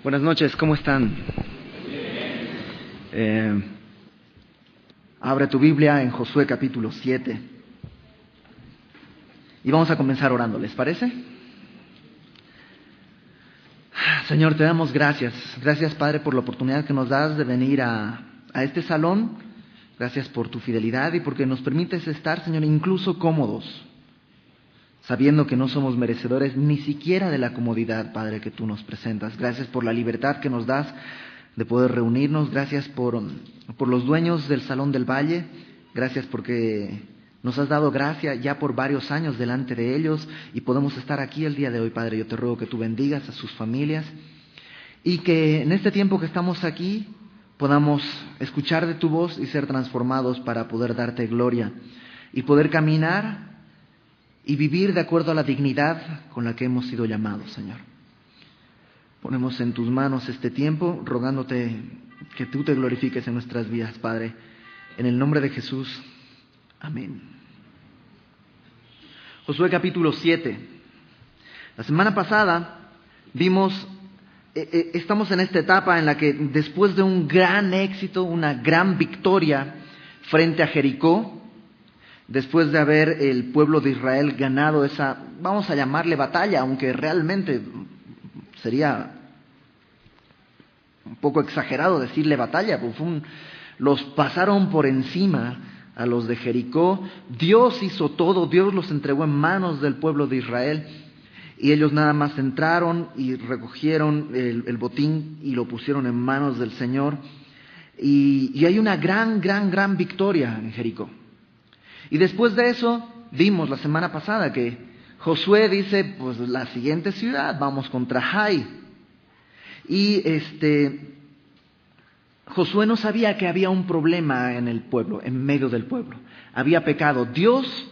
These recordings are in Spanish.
Buenas noches, ¿cómo están? Abre tu Biblia en Josué capítulo 7 y vamos a comenzar orando, ¿les parece? Señor, te damos gracias. Gracias, Padre, por la oportunidad que nos das de venir a este salón. Gracias por tu fidelidad y porque nos permites estar, Señor, incluso cómodos, sabiendo que no somos merecedores ni siquiera de la comodidad, Padre, que tú nos presentas. Gracias por la libertad que nos das de poder reunirnos. Gracias por los dueños del Salón del Valle. Gracias porque nos has dado gracia ya por varios años delante de ellos y podemos estar aquí el día de hoy, Padre. Yo te ruego que tú bendigas a sus familias y que en este tiempo que estamos aquí podamos escuchar de tu voz y ser transformados para poder darte gloria y poder caminar y vivir de acuerdo a la dignidad con la que hemos sido llamados, Señor. Ponemos en tus manos este tiempo, rogándote que tú te glorifiques en nuestras vidas, Padre. En el nombre de Jesús, amén. Josué capítulo 7. La semana pasada vimos, estamos en esta etapa en la que después de un gran éxito, una gran victoria frente a Jericó, después de haber el pueblo de Israel ganado esa, vamos a llamarle batalla, aunque realmente sería un poco exagerado decirle batalla, pues los pasaron por encima a los de Jericó. Dios hizo todo, Dios los entregó en manos del pueblo de Israel y ellos nada más entraron y recogieron el botín y lo pusieron en manos del Señor. Y hay una gran victoria en Jericó. Y después de eso, vimos la semana pasada que Josué dice, pues la siguiente ciudad, vamos contra Jai. Y Josué no sabía que había un problema en el pueblo, en medio del pueblo. Había pecado. Dios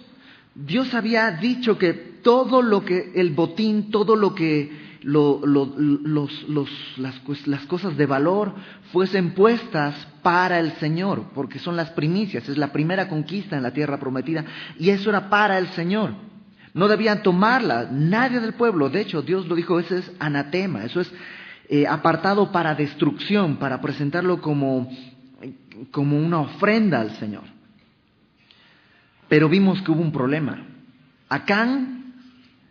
había dicho que todo lo que, el botín, todo lo que las cosas de valor fuesen puestas para el Señor, porque son las primicias, es la primera conquista en la tierra prometida, y eso era para el Señor. No debían tomarla, nadie del pueblo. De hecho, Dios lo dijo, ese es anatema, eso es apartado para destrucción, para presentarlo como una ofrenda al Señor. Pero vimos que hubo un problema. Acán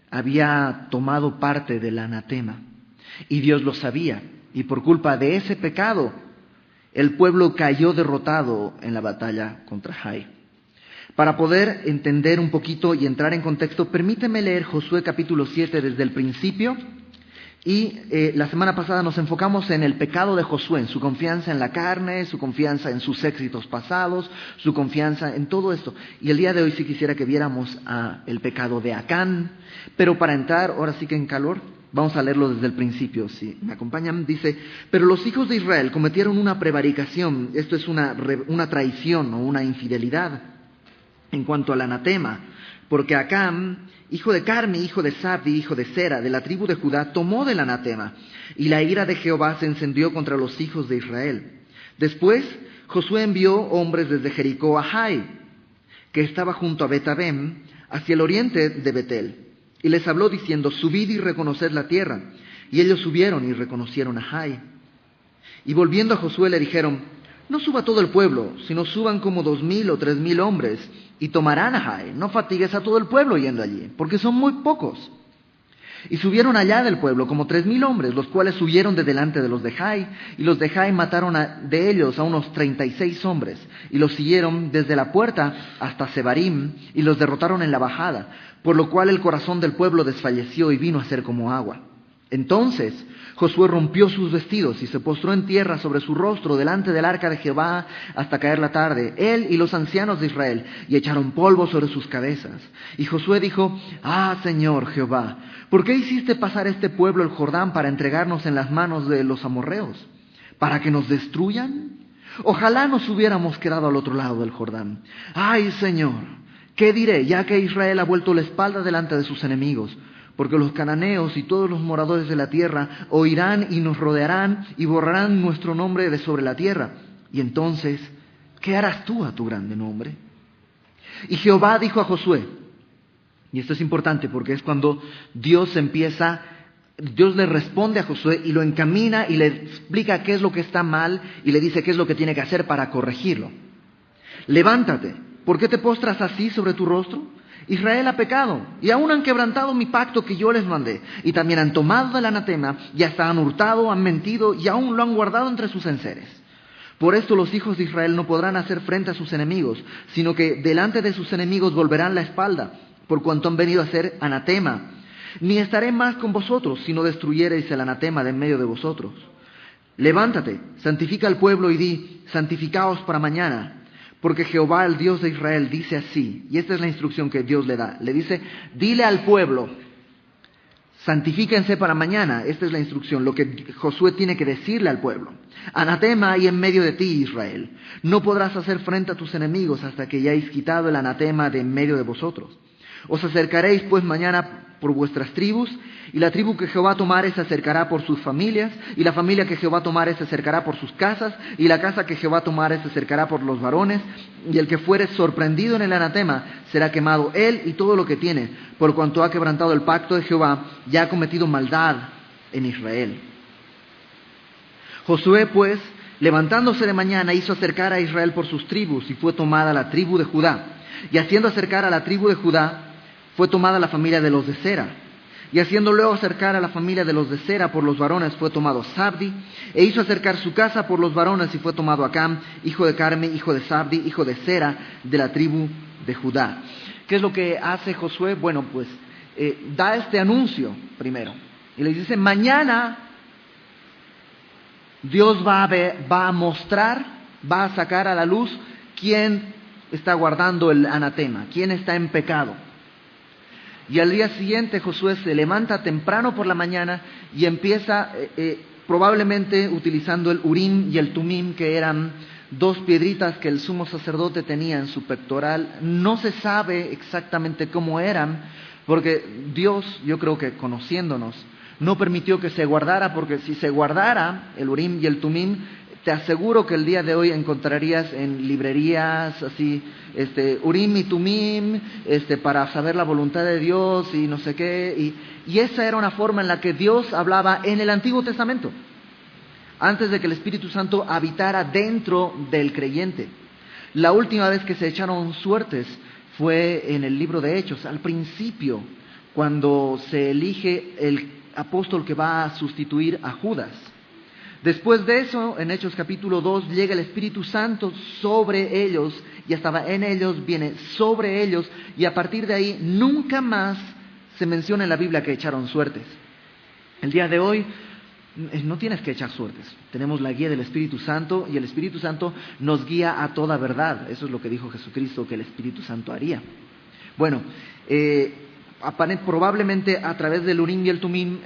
había tomado parte del anatema y Dios lo sabía, y por culpa de ese pecado el pueblo cayó derrotado en la batalla contra Jai. Para poder entender un poquito y entrar en contexto, permíteme leer Josué capítulo 7 desde el principio. Y la semana pasada nos enfocamos en el pecado de Josué, en su confianza en la carne, su confianza en sus éxitos pasados, su confianza en todo esto. Y el día de hoy sí quisiera que viéramos el pecado de Acán. Pero para entrar, ahora sí que en calor, vamos a leerlo desde el principio. Si me acompañan, dice, pero los hijos de Israel cometieron una prevaricación, esto es una traición o una infidelidad en cuanto al anatema, porque Acán, hijo de Carmi, hijo de Sabdi, hijo de Sera, de la tribu de Judá, tomó del anatema, y la ira de Jehová se encendió contra los hijos de Israel. Después, Josué envió hombres desde Jericó a Jai, que estaba junto a Bet-Avén, hacia el oriente de Betel, y les habló diciendo, subid y reconoced la tierra. Y ellos subieron y reconocieron a Jai. Y volviendo a Josué le dijeron, no suba todo el pueblo, sino suban como 2,000 o 3,000 hombres, y tomarán a Jai. No fatigues a todo el pueblo yendo allí, porque son muy pocos. Y subieron allá del pueblo como 3,000 hombres, los cuales subieron de delante de los de Jai, y los de Jai mataron de ellos a unos 36 hombres, y los siguieron desde la puerta hasta Sebarim, y los derrotaron en la bajada, por lo cual el corazón del pueblo desfalleció y vino a ser como agua. Entonces Josué rompió sus vestidos y se postró en tierra sobre su rostro delante del arca de Jehová hasta caer la tarde, él y los ancianos de Israel, y echaron polvo sobre sus cabezas. Y Josué dijo, Señor Jehová, ¿por qué hiciste pasar este pueblo el Jordán para entregarnos en las manos de los amorreos? ¿Para que nos destruyan? Ojalá nos hubiéramos quedado al otro lado del Jordán. Ay, Señor, ¿qué diré, ya que Israel ha vuelto la espalda delante de sus enemigos? Porque los cananeos y todos los moradores de la tierra oirán y nos rodearán y borrarán nuestro nombre de sobre la tierra. Y entonces, ¿qué harás tú a tu grande nombre? Y Jehová dijo a Josué, y esto es importante porque es cuando Dios empieza Dios le responde a Josué y lo encamina y le explica qué es lo que está mal y le dice qué es lo que tiene que hacer para corregirlo. Levántate, ¿por qué te postras así sobre tu rostro? Israel ha pecado y aún han quebrantado mi pacto que yo les mandé, y también han tomado el anatema y hasta han hurtado, han mentido y aún lo han guardado entre sus enseres. Por esto los hijos de Israel no podrán hacer frente a sus enemigos, sino que delante de sus enemigos volverán la espalda, por cuanto han venido a ser anatema. Ni estaré más con vosotros, si no destruyereis el anatema de en medio de vosotros. Levántate, santifica al pueblo y di, santificaos para mañana. Porque Jehová, el Dios de Israel, dice así, y esta es la instrucción que Dios le da. Le dice, dile al pueblo, santifíquense para mañana. Esta es la instrucción, lo que Josué tiene que decirle al pueblo. Anatema hay en medio de ti, Israel. No podrás hacer frente a tus enemigos hasta que hayáis quitado el anatema de en medio de vosotros. Os acercaréis pues mañana por vuestras tribus, y la tribu que Jehová tomare se acercará por sus familias, y la familia que Jehová tomare se acercará por sus casas, y la casa que Jehová tomare se acercará por los varones, y el que fuere sorprendido en el anatema será quemado él y todo lo que tiene, por cuanto ha quebrantado el pacto de Jehová y ha cometido maldad en Israel. Josué pues, levantándose de mañana, hizo acercar a Israel por sus tribus, y fue tomada la tribu de Judá, y haciendo acercar a la tribu de Judá, fue tomada la familia de los de Sera. Y haciendo luego acercar a la familia de los de Sera por los varones, fue tomado Zabdi, e hizo acercar su casa por los varones, y fue tomado Acán, hijo de Carmi, hijo de Zabdi, hijo de Sera, de la tribu de Judá. ¿Qué es lo que hace Josué? Bueno, pues da este anuncio primero. Y les dice, mañana Dios va a mostrar, va a sacar a la luz quién está guardando el anatema, quién está en pecado. Y al día siguiente Josué se levanta temprano por la mañana y empieza probablemente utilizando el Urim y el Tumim, que eran dos piedritas que el sumo sacerdote tenía en su pectoral. No se sabe exactamente cómo eran, porque Dios, yo creo que conociéndonos, no permitió que se guardara, porque si se guardara el Urim y el Tumim, te aseguro que el día de hoy encontrarías en librerías así, Urim y Tumim, para saber la voluntad de Dios y no sé qué. Y esa era una forma en la que Dios hablaba en el Antiguo Testamento, antes de que el Espíritu Santo habitara dentro del creyente. La última vez que se echaron suertes fue en el libro de Hechos, al principio, cuando se elige el apóstol que va a sustituir a Judas. Después de eso, en Hechos capítulo 2, llega el Espíritu Santo sobre ellos, y estaba en ellos, viene sobre ellos, y a partir de ahí nunca más se menciona en la Biblia que echaron suertes. El día de hoy no tienes que echar suertes. Tenemos la guía del Espíritu Santo, y el Espíritu Santo nos guía a toda verdad. Eso es lo que dijo Jesucristo que el Espíritu Santo haría. Bueno, probablemente a través del Urim y el Tumim,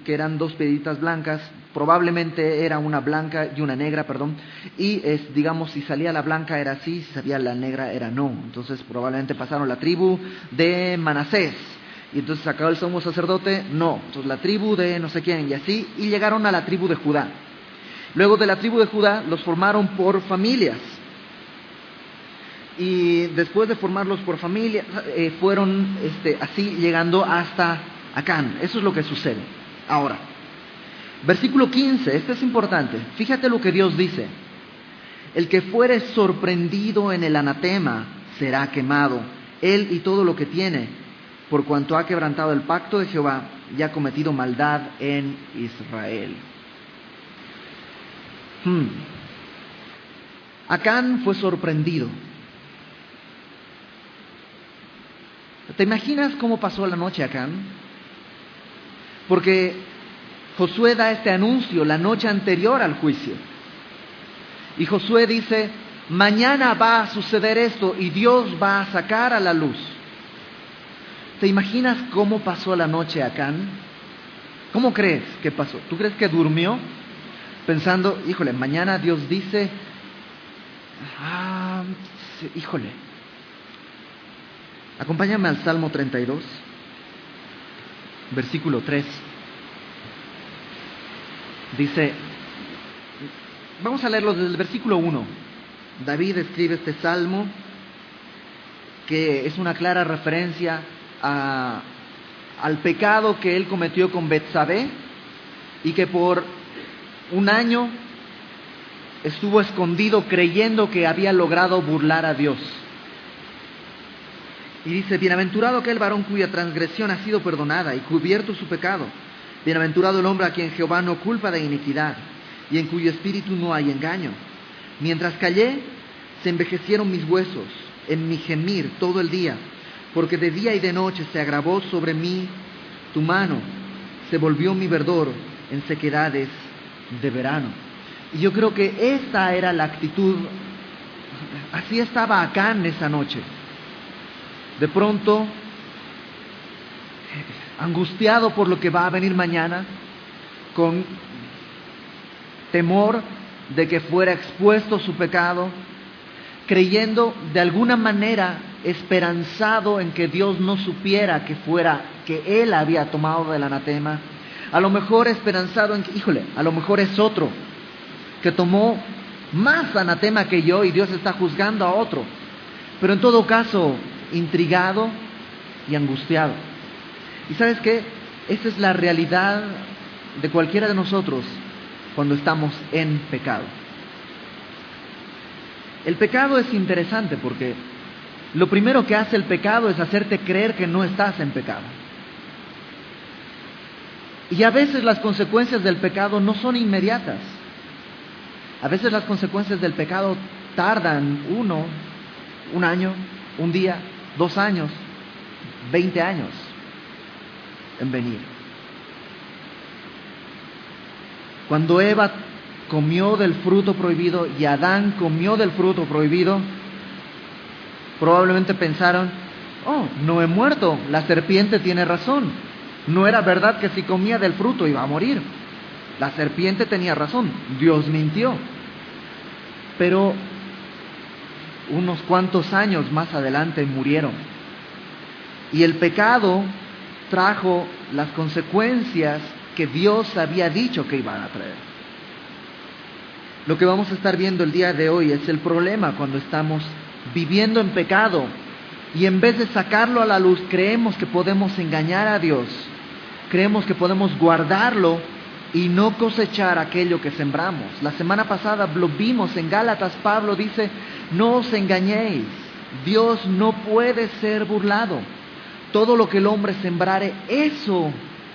que eran dos piedritas blancas, probablemente era una blanca y una negra, y digamos, si salía la blanca era sí, si salía la negra era no. Entonces probablemente pasaron la tribu de Manasés, y entonces acabó el sumo sacerdote, no, entonces la tribu de no sé quién, y así, y llegaron a la tribu de Judá. Luego de la tribu de Judá los formaron por familias. Y después de formarlos por familia, fueron así llegando hasta Acán. Eso es lo que sucede. Ahora, versículo 15, este es importante. Fíjate lo que Dios dice. El que fuere sorprendido en el anatema será quemado, él y todo lo que tiene, por cuanto ha quebrantado el pacto de Jehová y ha cometido maldad en Israel. Acán fue sorprendido. ¿Te imaginas cómo pasó la noche Acán? Porque Josué da este anuncio la noche anterior al juicio. Y Josué dice, mañana va a suceder esto y Dios va a sacar a la luz. ¿Te imaginas cómo pasó la noche Acán? ¿Cómo crees que pasó? ¿Tú crees que durmió pensando, híjole, mañana Dios dice, híjole? Acompáñame al Salmo 32, versículo 3. Dice, vamos a leerlo desde el versículo 1. David escribe este salmo, que es una clara referencia al pecado que él cometió con Betsabé, y que por un año estuvo escondido creyendo que había logrado burlar a Dios. Y dice, bienaventurado aquel varón cuya transgresión ha sido perdonada y cubierto su pecado. Bienaventurado el hombre a quien Jehová no culpa de iniquidad y en cuyo espíritu no hay engaño. Mientras callé, se envejecieron mis huesos en mi gemir todo el día, porque de día y de noche se agravó sobre mí tu mano, se volvió mi verdor en sequedades de verano. Y yo creo que esta era la actitud, así estaba Acán esa noche. De pronto, angustiado por lo que va a venir mañana, con temor de que fuera expuesto su pecado, creyendo de alguna manera, esperanzado en que Dios no supiera que él había tomado del anatema, a lo mejor esperanzado en que, a lo mejor es otro que tomó más anatema que yo y Dios está juzgando a otro, pero en todo caso, intrigado y angustiado. ¿Y sabes qué? Esa es la realidad de cualquiera de nosotros cuando estamos en pecado. El pecado es interesante porque lo primero que hace el pecado es hacerte creer que no estás en pecado. Y a veces las consecuencias del pecado no son inmediatas. A veces las consecuencias del pecado tardan un año, un día, 2 años, 20 años en venir. Cuando Eva comió del fruto prohibido y Adán comió del fruto prohibido, probablemente pensaron, no he muerto, la serpiente tiene razón. No era verdad que si comía del fruto iba a morir. La serpiente tenía razón, Dios mintió. Pero unos cuantos años más adelante murieron. Y el pecado trajo las consecuencias que Dios había dicho que iban a traer. Lo que vamos a estar viendo el día de hoy es el problema cuando estamos viviendo en pecado y en vez de sacarlo a la luz creemos que podemos engañar a Dios, creemos que podemos guardarlo y no cosechar aquello que sembramos. La semana pasada lo vimos en Gálatas, Pablo dice, no os engañéis, Dios no puede ser burlado. Todo lo que el hombre sembrare, eso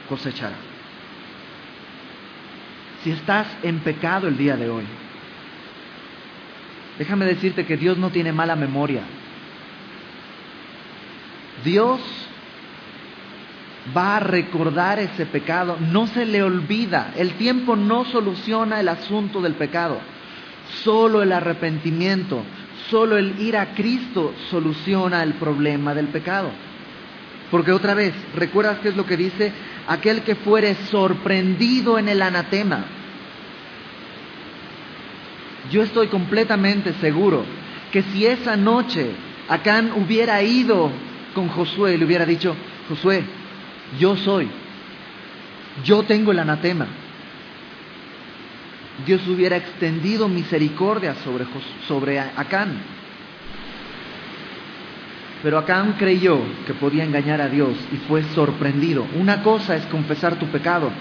cosechará. Si estás en pecado el día de hoy, déjame decirte que Dios no tiene mala memoria. Dios va a recordar ese pecado, no se le olvida. El tiempo no soluciona el asunto del pecado. Solo el arrepentimiento, solo el ir a Cristo soluciona el problema del pecado. Porque otra vez, ¿recuerdas qué es lo que dice? Aquel que fuere sorprendido en el anatema. Yo estoy completamente seguro que si esa noche Acán hubiera ido con Josué y le hubiera dicho, Josué, yo tengo el anatema, Dios hubiera extendido misericordia sobre Acán. Pero Acán creyó que podía engañar a Dios y fue sorprendido. Una cosa es confesar tu pecado,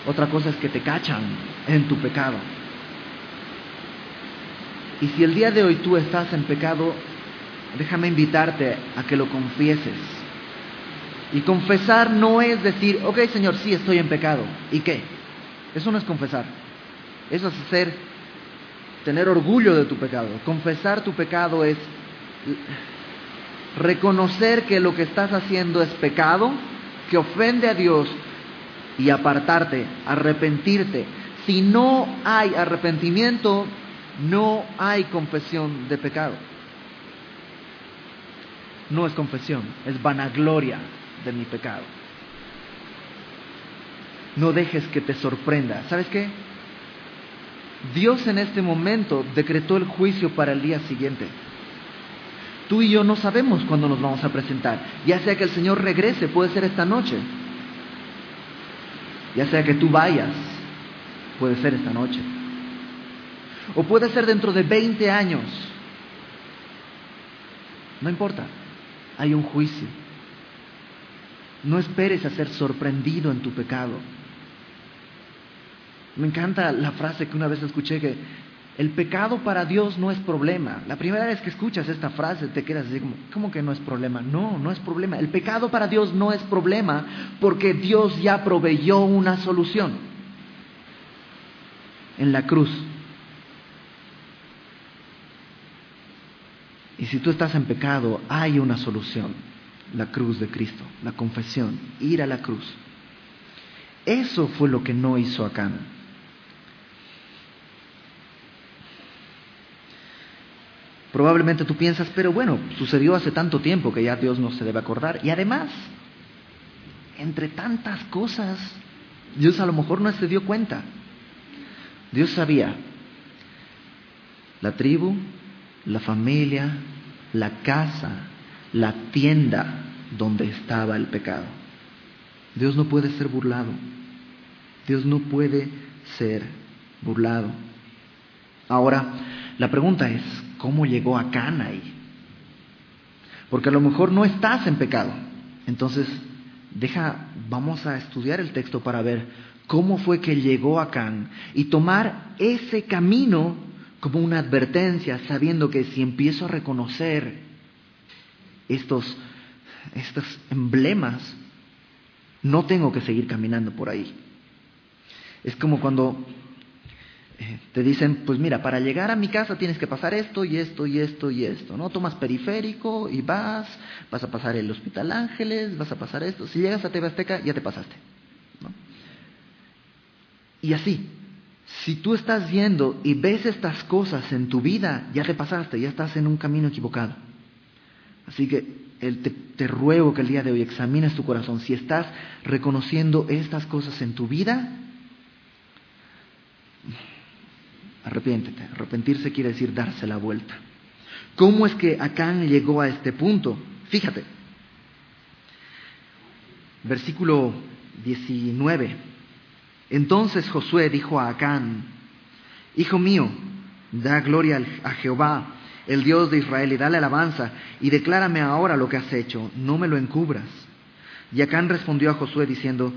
otra cosa es que te cachan en tu pecado. Y si el día de hoy tú estás en pecado, déjame invitarte a que lo confieses. Y confesar no es decir, ok Señor, sí estoy en pecado. ¿Y qué? Eso no es confesar. Eso es tener orgullo de tu pecado. Confesar tu pecado es reconocer que lo que estás haciendo es pecado, que ofende a Dios y apartarte, arrepentirte. Si no hay arrepentimiento, no hay confesión de pecado. No es confesión, es vanagloria de mi pecado. No dejes que te sorprenda. ¿Sabes qué? Dios en este momento decretó el juicio para el día siguiente. Tú y yo no sabemos cuándo nos vamos a presentar. Ya sea que el Señor regrese, puede ser esta noche. Ya sea que tú vayas, puede ser esta noche. O puede ser dentro de 20 años. No importa, hay un juicio. No esperes a ser sorprendido en tu pecado. Me encanta la frase que una vez escuché, que el pecado para Dios no es problema. La primera vez que escuchas esta frase te quedas así como, ¿cómo que no es problema? No, no es problema. El pecado para Dios no es problema porque Dios ya proveyó una solución en la cruz. Y si tú estás en pecado, hay una solución: la cruz de Cristo, la confesión, ir a la cruz. Eso fue lo que no hizo Acán. Probablemente tú piensas, pero bueno, sucedió hace tanto tiempo que ya Dios no se debe acordar. Y además, entre tantas cosas, Dios a lo mejor no se dio cuenta. Dios sabía la tribu, la familia, la casa, la tienda donde estaba el pecado. Dios no puede ser burlado. Dios no puede ser burlado. Ahora, la pregunta es, ¿cómo llegó Acán ahí? Porque a lo mejor no estás en pecado. Entonces, vamos a estudiar el texto para ver cómo fue que llegó Acán y tomar ese camino como una advertencia, sabiendo que si empiezo a reconocer estos emblemas, no tengo que seguir caminando por ahí. Es como cuando te dicen, pues mira, para llegar a mi casa tienes que pasar esto y esto y esto y esto, ¿no? Tomas periférico y vas a pasar el Hospital Ángeles, vas a pasar esto. Si llegas a TV Azteca, ya te pasaste, ¿no? Y así, si tú estás yendo y ves estas cosas en tu vida, ya te pasaste, ya estás en un camino equivocado. Así que te ruego que el día de hoy examines tu corazón. Si estás reconociendo estas cosas en tu vida, arrepiéntete. Arrepentirse quiere decir darse la vuelta. ¿Cómo es que Acán llegó a este punto? Fíjate, versículo 19. Entonces Josué dijo a Acán: Hijo mío, da gloria a Jehová, el Dios de Israel, y dale alabanza, y declárame ahora lo que has hecho, no me lo encubras. Y Acán respondió a Josué diciendo: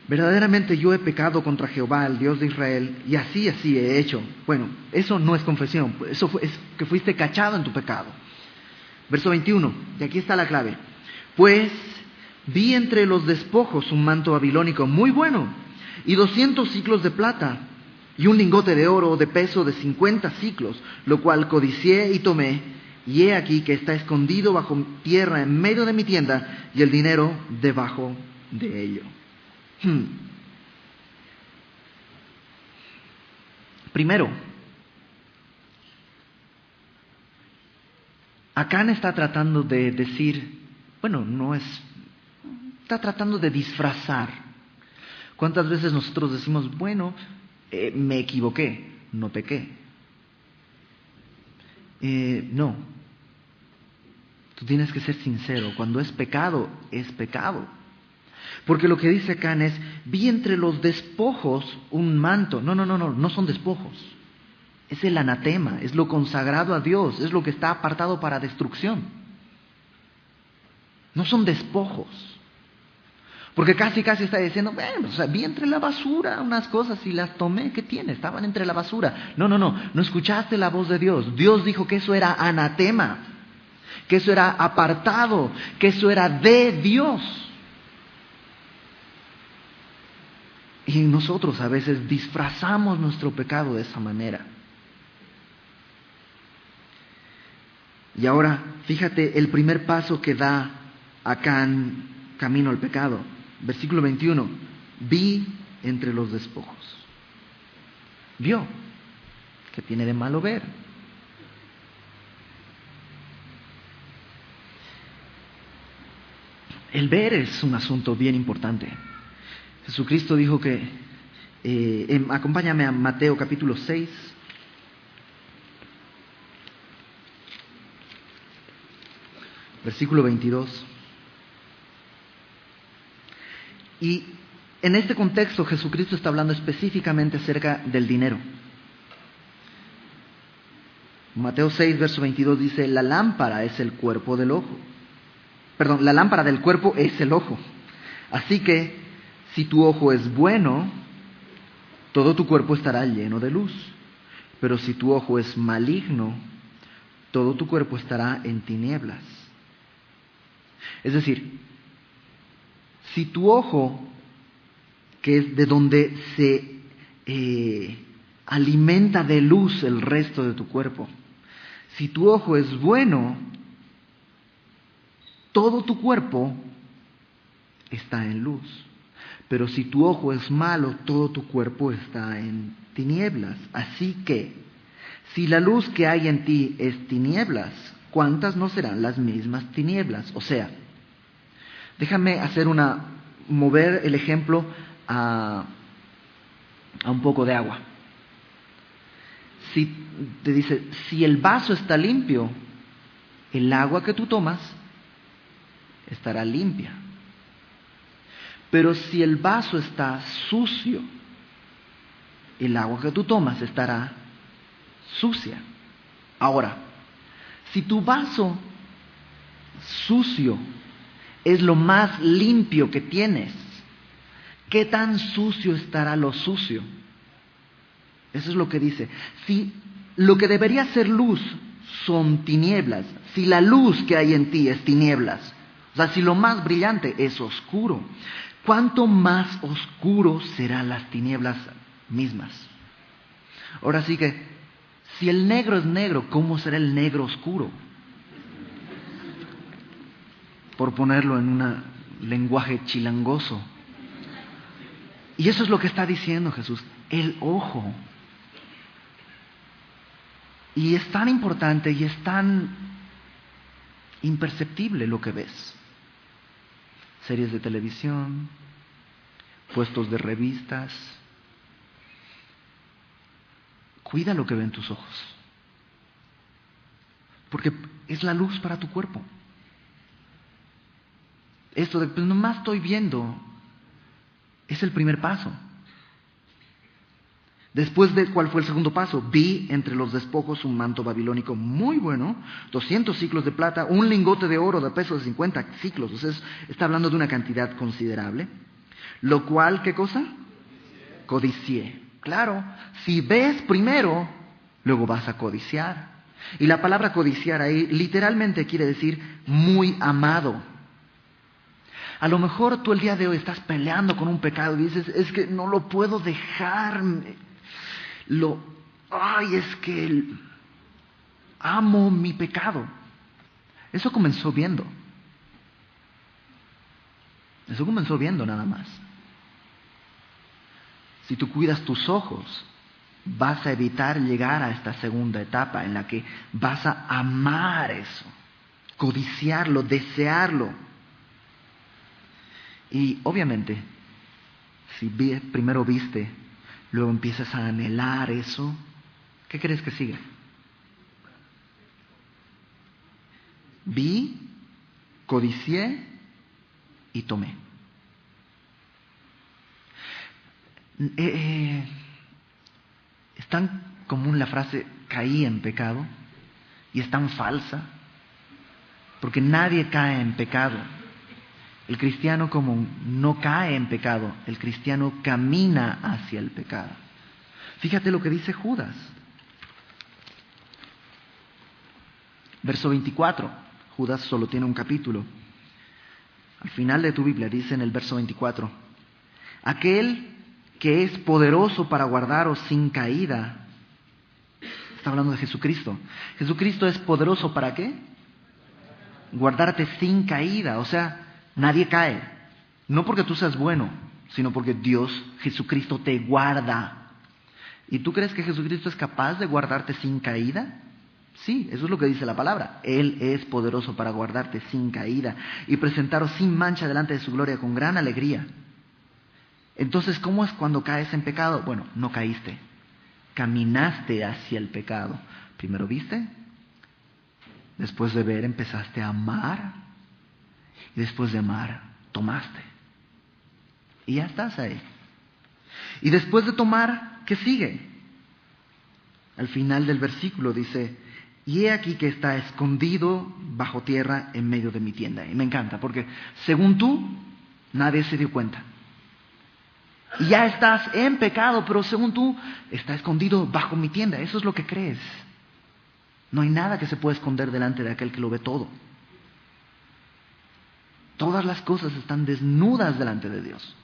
verdaderamente yo he pecado contra Jehová, el Dios de Israel, y así he hecho. Bueno, eso no es confesión, eso es que fuiste cachado en tu pecado. Verso 21, y aquí está la clave. Pues vi entre los despojos un manto babilónico muy bueno, y 200 siclos de plata, y un lingote de oro de peso de 50 siclos, lo cual codicié y tomé, y he aquí que está escondido bajo tierra en medio de mi tienda, y el dinero debajo de ello. Primero, Acán está tratando de decir, está tratando de disfrazar. ¿Cuántas veces nosotros decimos, me equivoqué, no pequé? No. Tú tienes que ser sincero. Cuando es pecado, es pecado. Porque lo que dice Acán es, vi entre los despojos un manto. No son despojos. Es el anatema, es lo consagrado a Dios, es lo que está apartado para destrucción. No son despojos. Porque casi está diciendo, vi entre la basura unas cosas y las tomé, ¿qué tiene? Estaban entre la basura. No escuchaste la voz de Dios. Dios dijo que eso era anatema, que eso era apartado, que eso era de Dios. Y nosotros a veces disfrazamos nuestro pecado de esa manera. Y ahora, fíjate el primer paso que da Acán camino al pecado. Versículo 21. Vi entre los despojos. Vio. ¿Qué tiene de malo ver? El ver es un asunto bien importante. Jesucristo dijo que, acompáñame a Mateo capítulo 6. Versículo 22. Y en este contexto Jesucristo está hablando específicamente acerca del dinero. Mateo 6, verso 22 dice, la lámpara es el cuerpo del ojo. La lámpara del cuerpo es el ojo. Así que, si tu ojo es bueno, todo tu cuerpo estará lleno de luz. Pero si tu ojo es maligno, todo tu cuerpo estará en tinieblas. Es decir, si tu ojo, que es de donde se alimenta de luz el resto de tu cuerpo, si tu ojo es bueno, todo tu cuerpo está en luz. Pero si tu ojo es malo, todo tu cuerpo está en tinieblas. Así que, si la luz que hay en ti es tinieblas, ¿cuántas no serán las mismas tinieblas? O sea, déjame mover el ejemplo a un poco de agua. Si te dice, si el vaso está limpio, el agua que tú tomas estará limpia. Pero si el vaso está sucio, el agua que tú tomas estará sucia. Ahora, si tu vaso sucio es lo más limpio que tienes, ¿qué tan sucio estará lo sucio? Eso es lo que dice. Si lo que debería ser luz son tinieblas, si la luz que hay en ti es tinieblas, o sea, si lo más brillante es oscuro, ¿cuánto más oscuro serán las tinieblas mismas? Ahora sí que, si el negro es negro, ¿cómo será el negro oscuro? Por ponerlo en un lenguaje chilangoso. Y eso es lo que está diciendo Jesús, el ojo. Y es tan importante y es tan imperceptible lo que ves. Series de televisión, puestos de revistas. Cuida lo que ven tus ojos, porque es la luz para tu cuerpo. Esto de, pues nomás estoy viendo, es el primer paso. Después de, ¿cuál fue el segundo paso? Vi entre los despojos un manto babilónico muy bueno, 200 siclos de plata, un lingote de oro de peso de 50 siclos. O sea, está hablando de una cantidad considerable. Lo cual, ¿qué cosa? Codicié. Claro, si ves primero, luego vas a codiciar. Y la palabra codiciar ahí literalmente quiere decir muy amado. A lo mejor tú el día de hoy estás peleando con un pecado y dices, es que no lo puedo dejar. Es que amo mi pecado. Eso comenzó viendo. Eso comenzó viendo nada más. Si tú cuidas tus ojos, vas a evitar llegar a esta segunda etapa en la que vas a amar eso, codiciarlo, desearlo. Y obviamente, si primero viste, luego empiezas a anhelar eso, ¿qué crees que sigue? Vi, codicié y tomé. Es tan común la frase caí en pecado y es tan falsa, porque nadie cae en pecado. El cristiano común no cae en pecado, el cristiano camina hacia el pecado. Fíjate lo que dice Judas. Verso 24. Judas solo tiene un capítulo. Al final de tu Biblia dice en el verso 24: aquel que es poderoso para guardaros sin caída. Está hablando de Jesucristo. Jesucristo es poderoso ¿para qué? Guardarte sin caída. O sea, nadie cae. No porque tú seas bueno, sino porque Dios, Jesucristo, te guarda. ¿Y tú crees que Jesucristo es capaz de guardarte sin caída? Sí, eso es lo que dice la palabra. Él es poderoso para guardarte sin caída y presentaros sin mancha delante de su gloria con gran alegría. Entonces, ¿cómo es cuando caes en pecado? Bueno, no caíste. Caminaste hacia el pecado. Primero viste, después de ver empezaste a amar, y después de amar tomaste. Y ya estás ahí. Y después de tomar, ¿qué sigue? Al final del versículo dice: y he aquí que está escondido bajo tierra en medio de mi tienda. Y me encanta, porque según tú, nadie se dio cuenta. Y ya estás en pecado, pero según tú, está escondido bajo mi tienda. Eso es lo que crees. No hay nada que se pueda esconder delante de aquel que lo ve todo. Todas las cosas están desnudas delante de Dios.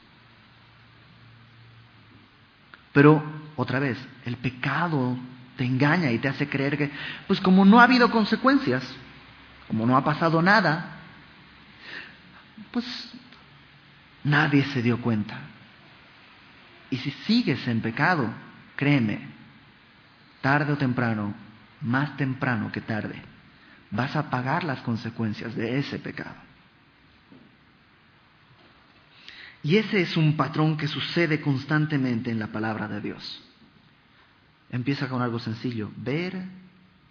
Pero, otra vez, el pecado te engaña y te hace creer que, pues como no ha habido consecuencias, como no ha pasado nada, pues nadie se dio cuenta. Y si sigues en pecado, créeme, tarde o temprano, más temprano que tarde, vas a pagar las consecuencias de ese pecado. Y ese es un patrón que sucede constantemente en la palabra de Dios. Empieza con algo sencillo: ver,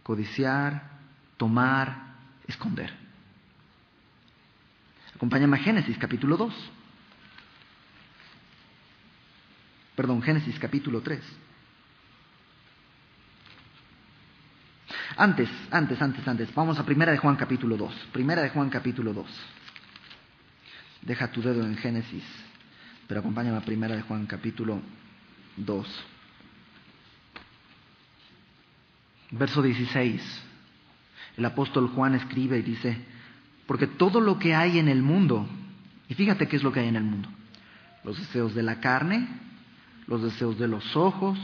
codiciar, tomar, esconder. Acompáñame a Génesis capítulo 2. Génesis capítulo 3. Antes. Vamos a Primera de Juan capítulo 2. Primera de Juan capítulo 2. Deja tu dedo en Génesis, pero acompáñame a Primera de Juan capítulo 2. Verso 16. El apóstol Juan escribe y dice: porque todo lo que hay en el mundo, y fíjate qué es lo que hay en el mundo: los deseos de la carne, los deseos de los ojos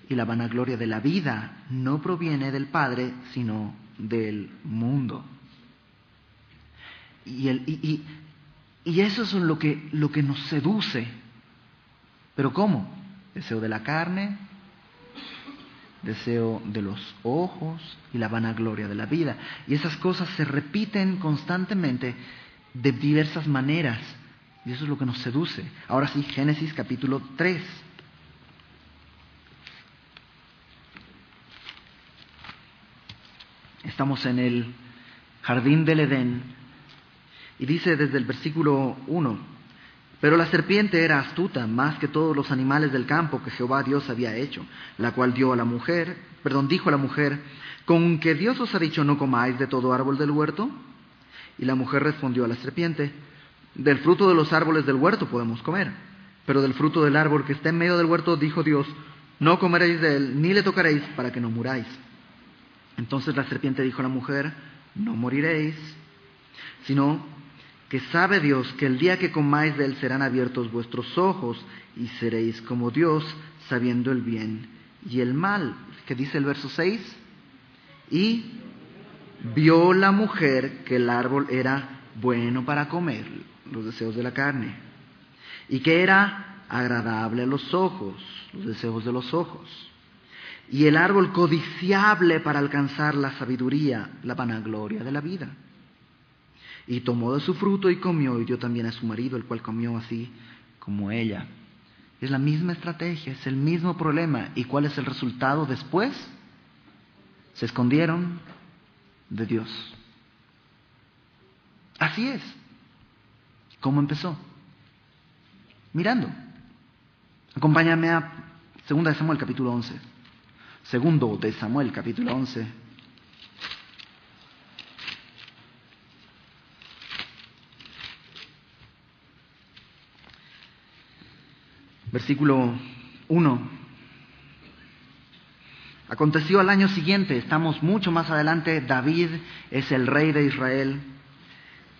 y la vanagloria de la vida, no proviene del Padre, sino del mundo. Y eso es lo que nos seduce. ¿Pero cómo? Deseo de la carne, deseo de los ojos y la vanagloria de la vida. Y esas cosas se repiten constantemente de diversas maneras. Y eso es lo que nos seduce. Ahora sí, Génesis capítulo 3. Estamos en el jardín del Edén. Y dice desde el versículo 1: pero la serpiente era astuta más que todos los animales del campo que Jehová Dios había hecho, la cual dijo a la mujer: ¿con que Dios os ha dicho no comáis de todo árbol del huerto? Y la mujer respondió a la serpiente: del fruto de los árboles del huerto podemos comer, pero del fruto del árbol que está en medio del huerto dijo Dios: no comeréis de él, ni le tocaréis, para que no muráis. Entonces la serpiente dijo a la mujer: no moriréis, sino que sabe Dios que el día que comáis de él serán abiertos vuestros ojos y seréis como Dios, sabiendo el bien y el mal. ¿Qué dice el verso 6? Y vio la mujer que el árbol era bueno para comer, los deseos de la carne, y que era agradable a los ojos, los deseos de los ojos, y el árbol codiciable para alcanzar la sabiduría, la vanagloria de la vida. Y tomó de su fruto y comió, y dio también a su marido, el cual comió así como ella. Es la misma estrategia, es el mismo problema. ¿Y cuál es el resultado después? Se escondieron de Dios. Así es. ¿Cómo empezó? Mirando. Acompáñame a 2 de Samuel capítulo 11. 2 de Samuel capítulo 11. Versículo 1. Aconteció al año siguiente, estamos mucho más adelante, David es el rey de Israel.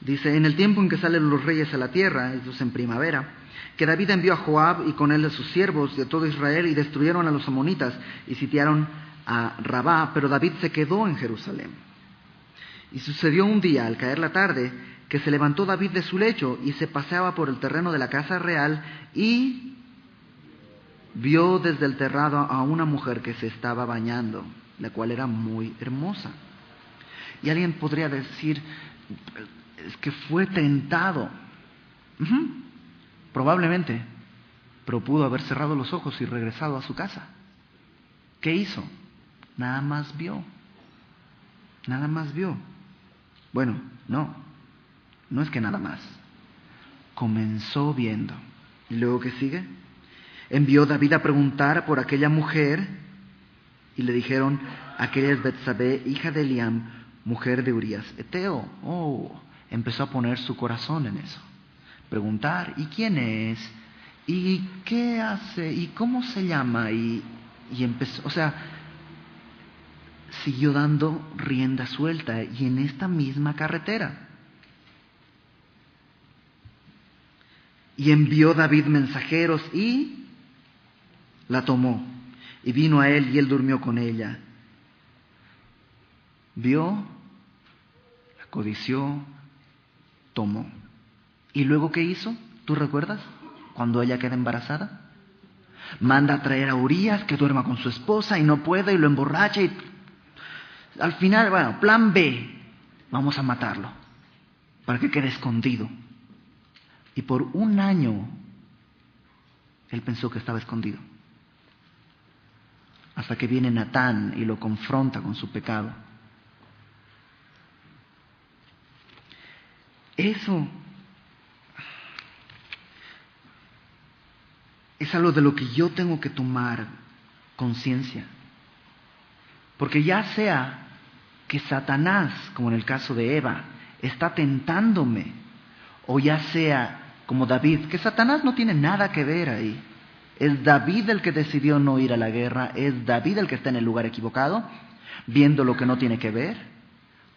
Dice: en el tiempo en que salen los reyes a la tierra, esto es en primavera, que David envió a Joab y con él a sus siervos de todo Israel, y destruyeron a los amonitas y sitiaron a Rabá, pero David se quedó en Jerusalén. Y sucedió un día, al caer la tarde, que se levantó David de su lecho y se paseaba por el terreno de la casa real, y vio desde el terrado a una mujer que se estaba bañando, la cual era muy hermosa. Y alguien podría decir: es que fue tentado. Probablemente, pero pudo haber cerrado los ojos y regresado a su casa. ¿Qué hizo? Nada más vio. Bueno, no es que nada más. Comenzó viendo. ¿Y luego qué sigue? Envió David a preguntar por aquella mujer, y le dijeron: aquella es Betsabé, hija de Eliam, mujer de Urías Eteo. Empezó a poner su corazón en eso. Preguntar: ¿y quién es? ¿y qué hace? ¿Y cómo se llama? Y empezó, siguió dando rienda suelta y en esta misma carretera. Y envió David mensajeros y la tomó. Y vino a él y él durmió con ella. Vio, la codició, tomó. ¿Y luego qué hizo? ¿Tú recuerdas? Cuando ella queda embarazada. Manda a traer a Urías que duerma con su esposa y no puede y lo emborracha y al final, bueno, plan B, vamos a matarlo para que quede escondido. Y por 1 año él pensó que estaba escondido. Hasta que viene Natán y lo confronta con su pecado. Eso es algo de lo que yo tengo que tomar conciencia. Porque ya sea que Satanás, como en el caso de Eva, está tentándome, o ya sea como David, que Satanás no tiene nada que ver ahí. Es David el que decidió no ir a la guerra, es David el que está en el lugar equivocado, viendo lo que no tiene que ver,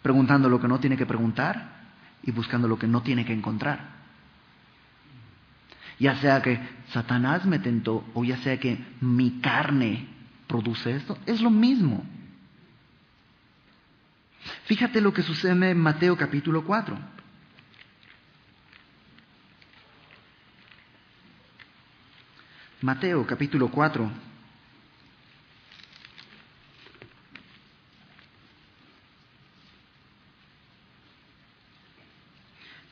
preguntando lo que no tiene que preguntar y buscando lo que no tiene que encontrar. Ya sea que Satanás me tentó o ya sea que mi carne produce esto, es lo mismo. Fíjate lo que sucede en Mateo capítulo 4. Mateo capítulo 4.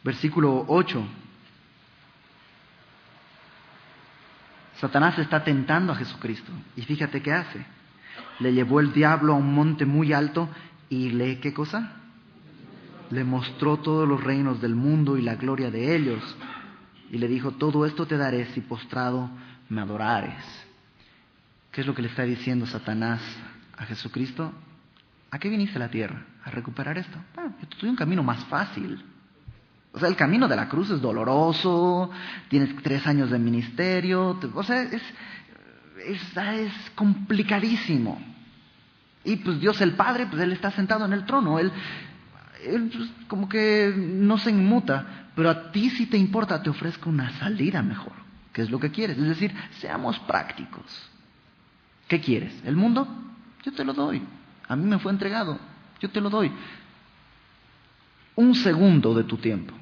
Versículo 8. Satanás está tentando a Jesucristo. Y fíjate qué hace. Le llevó el diablo a un monte muy alto y le, ¿qué cosa? Le mostró todos los reinos del mundo y la gloria de ellos. Y le dijo, todo esto te daré si postrado me adorares. ¿Qué es lo que le está diciendo Satanás a Jesucristo? ¿A qué viniste a la tierra? ¿A recuperar esto? Bueno, yo te doy un camino más fácil. O sea, el camino de la cruz es doloroso, tienes 3 años de ministerio, es complicadísimo. Y pues Dios el Padre, pues Él está sentado en el trono, Él pues, como que no se inmuta, pero a ti si te importa, te ofrezco una salida mejor, que es lo que quieres. Es decir, seamos prácticos. ¿Qué quieres? ¿El mundo? Yo te lo doy. A mí me fue entregado, yo te lo doy. 1 segundo de tu tiempo.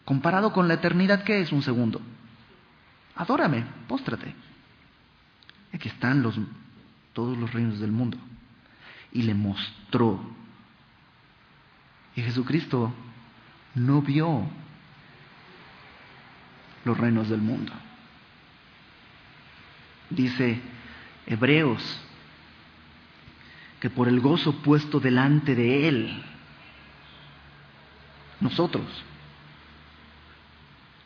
Comparado con la eternidad, ¿qué es 1 segundo? Adórame, póstrate. Aquí están todos los reinos del mundo. Y le mostró. Y Jesucristo no vio los reinos del mundo. Dice Hebreos que por el gozo puesto delante de Él, nosotros,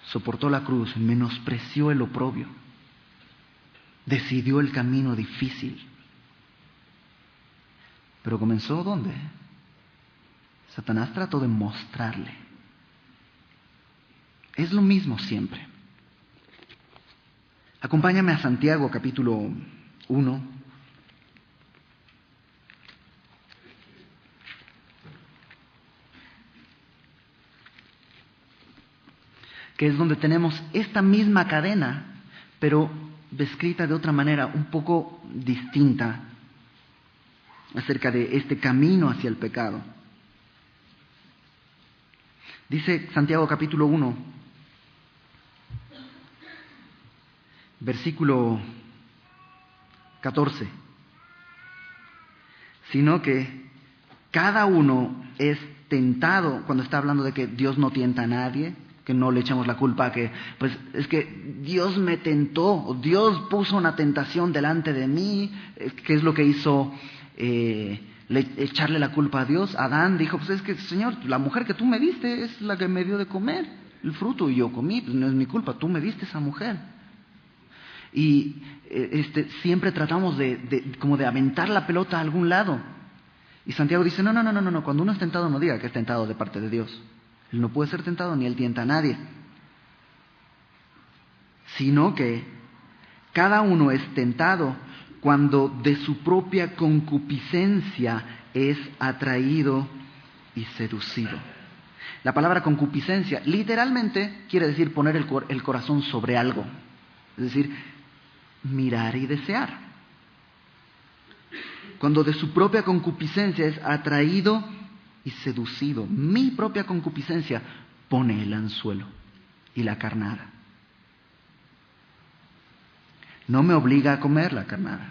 soportó la cruz, menospreció el oprobio, decidió el camino difícil. Pero comenzó ¿dónde? Satanás trató de mostrarle. Es lo mismo siempre. Acompáñame a Santiago capítulo 1. Que es donde tenemos esta misma cadena, pero descrita de otra manera, un poco distinta, acerca de este camino hacia el pecado. Dice Santiago capítulo 1, versículo 14, sino que cada uno es tentado, cuando está hablando de que Dios no tienta a nadie, que no le echamos la culpa a que, pues es que Dios me tentó, o Dios puso una tentación delante de mí, ¿qué es lo que hizo? Echarle la culpa a Dios. Adán dijo, pues es que Señor, la mujer que tú me diste es la que me dio de comer el fruto y yo comí, pues no es mi culpa, tú me diste esa mujer. Y siempre tratamos como de aventar la pelota a algún lado. Y Santiago dice, no, cuando uno es tentado no diga que es tentado de parte de Dios. Él no puede ser tentado ni él tienta a nadie. sino que cada uno es tentado cuando de su propia concupiscencia es atraído y seducido. La palabra concupiscencia literalmente quiere decir poner el corazón sobre algo, es decir, mirar y desear. Cuando de su propia concupiscencia es atraído y seducido. Mi propia concupiscencia pone el anzuelo y la carnada. No me obliga a comer la carnada,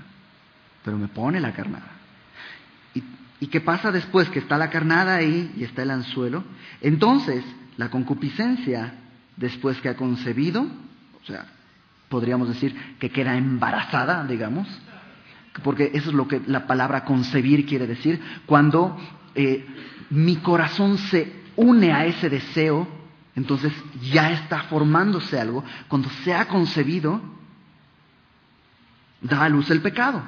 pero me pone la carnada. ¿Y qué pasa después que está la carnada ahí y está el anzuelo? Entonces, la concupiscencia, después que ha concebido, o sea, podríamos decir que queda embarazada, digamos, porque eso es lo que la palabra concebir quiere decir. Cuando mi corazón se une a ese deseo, entonces ya está formándose algo. Cuando se ha concebido, da a luz el pecado.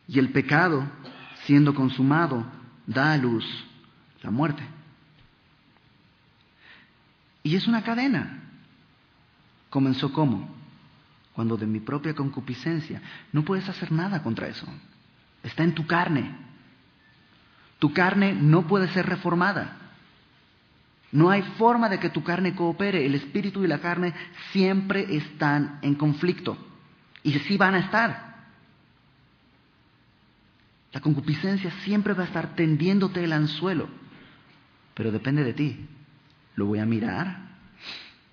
Y el pecado, siendo consumado, da a luz la muerte. Y es una cadena. ¿Comenzó cómo? Cuando de mi propia concupiscencia no puedes hacer nada contra eso. Está en tu carne. Tu carne no puede ser reformada. No hay forma de que tu carne coopere. El espíritu y la carne siempre están en conflicto. Y así van a estar. La concupiscencia siempre va a estar tendiéndote el anzuelo. Pero depende de ti. ¿Lo voy a mirar?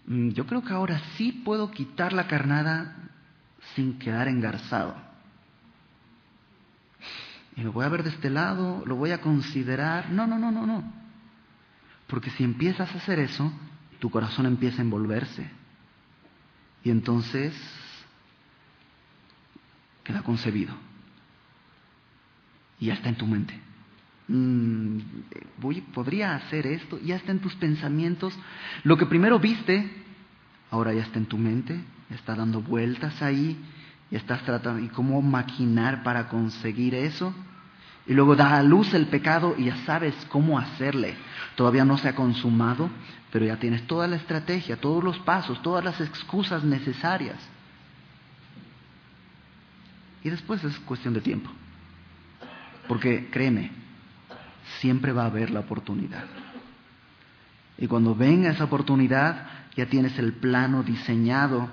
Yo creo que ahora sí puedo quitar la carnada sin quedar engarzado. Y lo voy a ver de este lado, lo voy a considerar. No. Porque si empiezas a hacer eso, tu corazón empieza a envolverse. Y entonces queda concebido. Y ya está en tu mente. Podría hacer esto, ya está en tus pensamientos. Lo que primero viste, ahora ya está en tu mente, ya está dando vueltas ahí, ya estás tratando y cómo maquinar para conseguir eso. Y luego da a luz el pecado y ya sabes cómo hacerle. Todavía no se ha consumado, pero ya tienes toda la estrategia, todos los pasos, todas las excusas necesarias. Y después es cuestión de tiempo. Porque créeme, siempre va a haber la oportunidad. Y cuando venga esa oportunidad, ya tienes el plano diseñado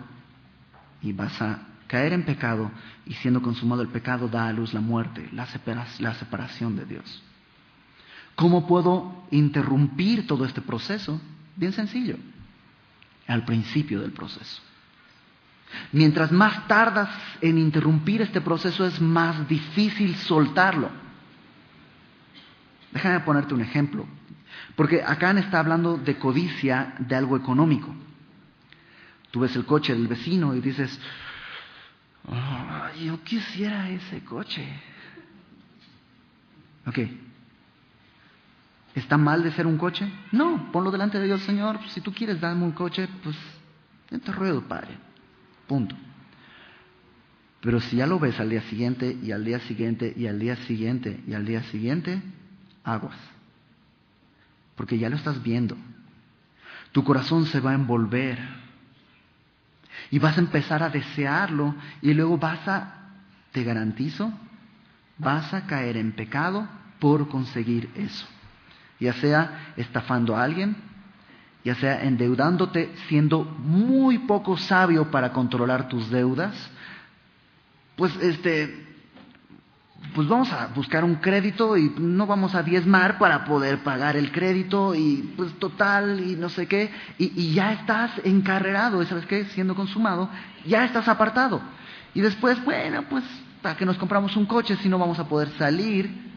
y vas a caer en pecado, y siendo consumado el pecado da a luz la muerte, la separación de Dios. ¿Cómo puedo interrumpir todo este proceso? Bien sencillo, al principio del proceso. Mientras más tardas en interrumpir este proceso, es más difícil soltarlo. Déjame ponerte un ejemplo, porque acá está hablando de codicia de algo económico. Tú ves el coche del vecino y dices, yo quisiera ese coche. Ok. ¿Está mal de ser un coche? No, ponlo delante de Dios, Señor. Si tú quieres darme un coche, pues yo te ruego, Padre. Punto. Pero si ya lo ves al día siguiente, y al día siguiente, y al día siguiente, y al día siguiente, aguas. Porque ya lo estás viendo. Tu corazón se va a envolver. Y vas a empezar a desearlo. Y luego te garantizo, vas a caer en pecado por conseguir eso. Ya sea estafando a alguien, ya sea endeudándote, siendo muy poco sabio para controlar tus deudas. Pues vamos a buscar un crédito y no vamos a diezmar para poder pagar el crédito y pues total y no sé qué. Y ya estás encarrerado, ¿sabes qué? Siendo consumado, ya estás apartado. Y después, bueno, pues ¿para qué nos compramos un coche si no vamos a poder salir?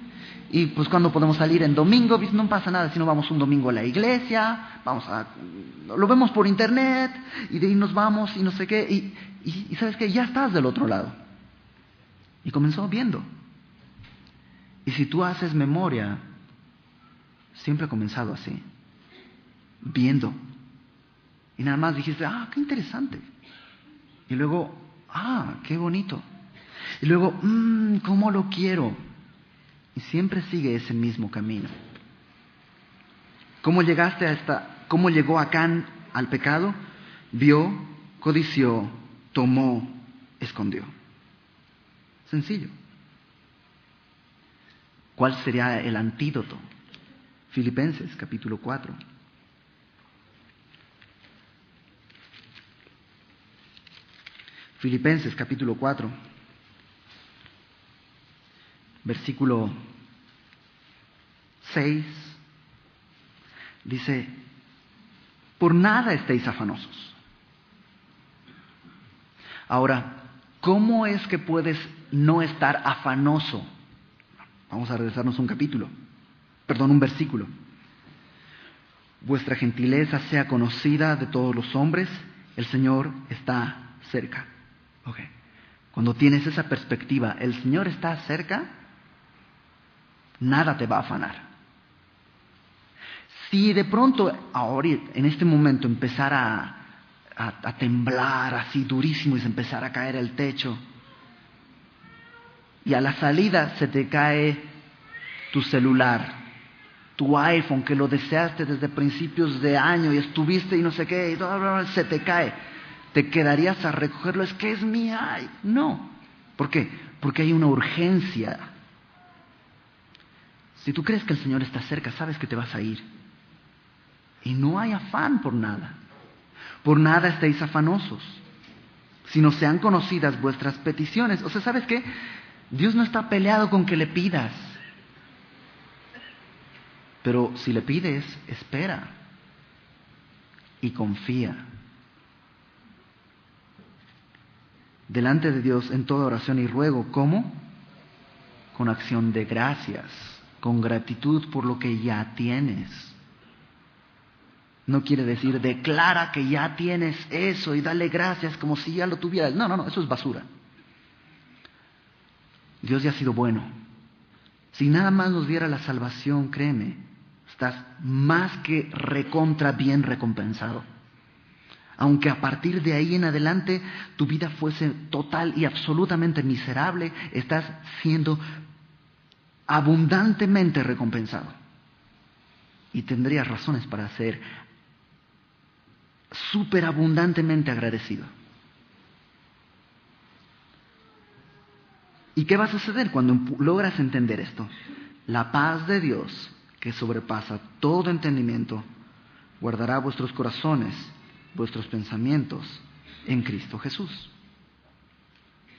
Y pues cuando podemos salir en domingo, no pasa nada si no vamos un domingo a la iglesia, lo vemos por internet y de ahí nos vamos y no sé qué. Y ¿sabes qué? Ya estás del otro lado. Y comenzó viendo. Y si tú haces memoria, siempre ha comenzado así, viendo. Y nada más dijiste, qué interesante. Y luego, qué bonito. Y luego, ¿cómo lo quiero? Y siempre sigue ese mismo camino. ¿Cómo llegó Acán al pecado? Vio, codició, tomó, escondió. Sencillo. ¿Cuál sería el antídoto? Filipenses capítulo 4. Filipenses capítulo 4, versículo 6, dice, por nada estéis afanosos. Ahora, ¿cómo es que puedes no estar afanoso? Vamos a regresarnos un versículo. Vuestra gentileza sea conocida de todos los hombres, el Señor está cerca. Okay. Cuando tienes esa perspectiva, el Señor está cerca, nada te va a afanar. Si de pronto, ahora, en este momento, empezara a temblar así durísimo y se empezara a caer el techo, y a la salida se te cae tu celular, tu iPhone, que lo deseaste desde principios de año y estuviste y no sé qué, y se te cae. ¿Te quedarías a recogerlo? Es que es mía. No. ¿Por qué? Porque hay una urgencia. Si tú crees que el Señor está cerca, sabes que te vas a ir. Y no hay afán por nada. Por nada estéis afanosos, sino sean conocidas vuestras peticiones. O sea, ¿sabes qué? Dios no está peleado con que le pidas. Pero si le pides, espera y confía. Delante de Dios en toda oración y ruego. ¿Cómo? Con acción de gracias, con gratitud por lo que ya tienes. No quiere decir declara que ya tienes eso y dale gracias como si ya lo tuvieras. No, eso es basura. Dios ya ha sido bueno. Si nada más nos diera la salvación, créeme, estás más que recontra bien recompensado. Aunque a partir de ahí en adelante tu vida fuese total y absolutamente miserable, estás siendo abundantemente recompensado. Y tendrías razones para ser superabundantemente agradecido. ¿Y qué va a suceder cuando logras entender esto? La paz de Dios, que sobrepasa todo entendimiento, guardará vuestros corazones, vuestros pensamientos en Cristo Jesús.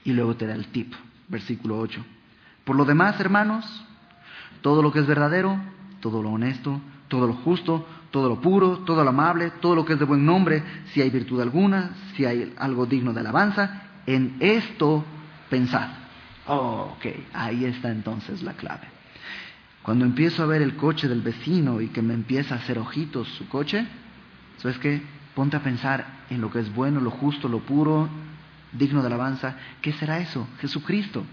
Y luego te da el tip, versículo 8. Por lo demás, hermanos, todo lo que es verdadero, todo lo honesto, todo lo justo, todo lo puro, todo lo amable, todo lo que es de buen nombre, si hay virtud alguna, si hay algo digno de alabanza, en esto pensad. Ok, ahí está entonces la clave. Cuando empiezo a ver el coche del vecino y que me empieza a hacer ojitos su coche, ¿sabes qué? Ponte a pensar en lo que es bueno, lo justo, lo puro, digno de alabanza. ¿Qué será eso? Jesucristo.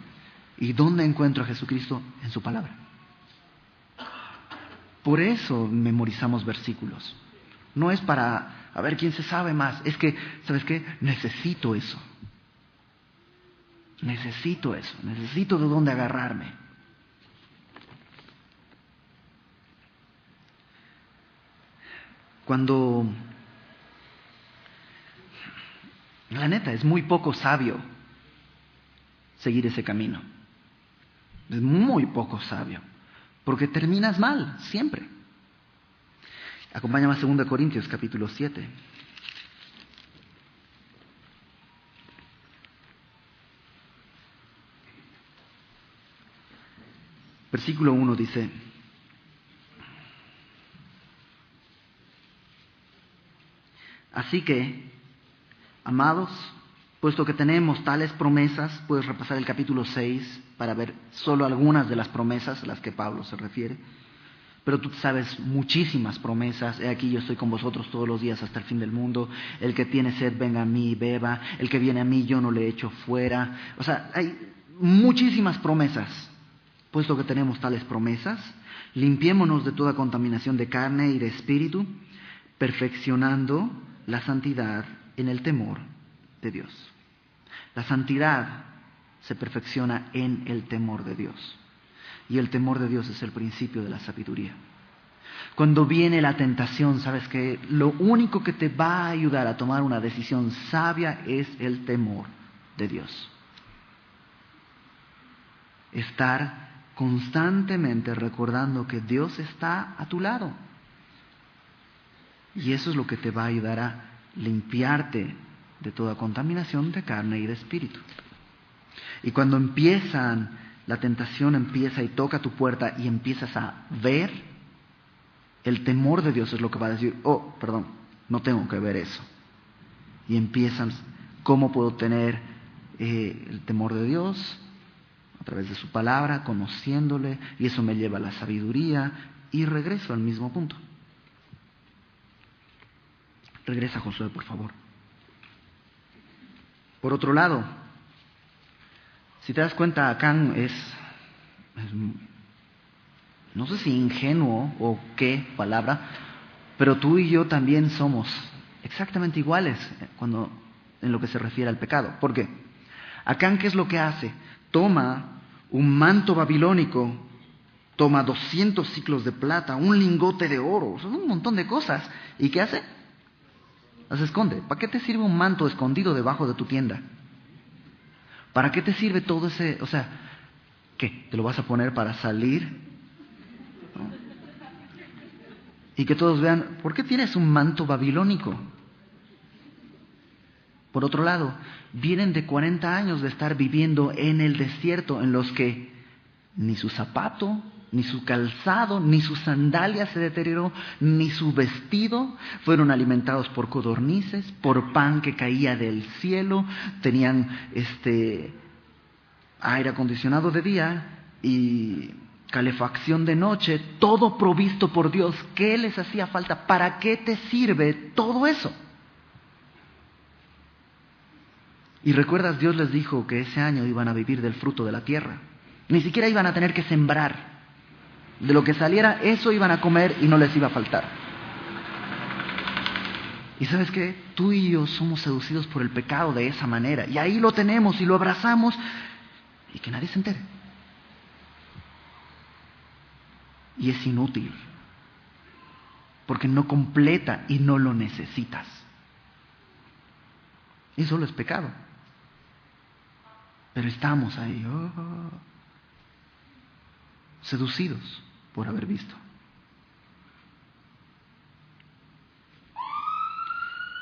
¿Y dónde encuentro a Jesucristo? En su palabra. Por eso memorizamos versículos. No es para a ver quién se sabe más. Es que, ¿sabes qué? Necesito eso. Necesito de dónde agarrarme. Cuando, la neta, es muy poco sabio seguir ese camino. Es muy poco sabio. Porque terminas mal, siempre. Acompáñame a 2 Corintios capítulo 7. Versículo 1 dice: así que, amados, puesto que tenemos tales promesas, puedes repasar el capítulo 6 para ver solo algunas de las promesas a las que Pablo se refiere. Pero tú sabes muchísimas promesas. He aquí, yo estoy con vosotros todos los días hasta el fin del mundo. El que tiene sed, venga a mí y beba. El que viene a mí, yo no le echo fuera. O sea, hay muchísimas promesas. Puesto que tenemos tales promesas, limpiémonos de toda contaminación de carne y de espíritu, perfeccionando la santidad en el temor de Dios. La santidad se perfecciona en el temor de Dios. Y el temor de Dios es el principio de la sabiduría. Cuando viene la tentación, sabes que lo único que te va a ayudar a tomar una decisión sabia es el temor de Dios. Estar constantemente recordando que Dios está a tu lado. Y eso es lo que te va a ayudar a limpiarte de toda contaminación de carne y de espíritu. Y cuando la tentación empieza y toca tu puerta y empiezas a ver, el temor de Dios es lo que va a decir, no tengo que ver eso. Y empiezas, ¿cómo puedo tener el temor de Dios? A través de su palabra, conociéndole, y eso me lleva a la sabiduría, y regreso al mismo punto. Regresa, Josué, por favor. Por otro lado, si te das cuenta, Acán es no sé si ingenuo o qué palabra, pero tú y yo también somos exactamente iguales en lo que se refiere al pecado. ¿Por qué? Acán, ¿qué es lo que hace? Toma un manto babilónico, toma 200 ciclos de plata, un lingote de oro, son un montón de cosas. ¿Y qué hace? Las esconde. ¿Para qué te sirve un manto escondido debajo de tu tienda? ¿Para qué te sirve todo ese? ¿Qué? ¿Te lo vas a poner para salir? ¿No? Y que todos vean, ¿por qué tienes un manto babilónico? Por otro lado, vienen de 40 años de estar viviendo en el desierto, en los que ni su zapato, ni su calzado, ni su sandalia se deterioró, ni su vestido. Fueron alimentados por codornices, por pan que caía del cielo. Tenían aire acondicionado de día y calefacción de noche, todo provisto por Dios. ¿Qué les hacía falta? ¿Para qué te sirve todo eso? Y recuerdas, Dios les dijo que ese año iban a vivir del fruto de la tierra. Ni siquiera iban a tener que sembrar. De lo que saliera, eso iban a comer y no les iba a faltar. Y ¿sabes qué? Tú y yo somos seducidos por el pecado de esa manera. Y ahí lo tenemos y lo abrazamos y que nadie se entere. Y es inútil. Porque no completa y no lo necesitas. Y solo es pecado. Pero estamos ahí, seducidos por haber visto.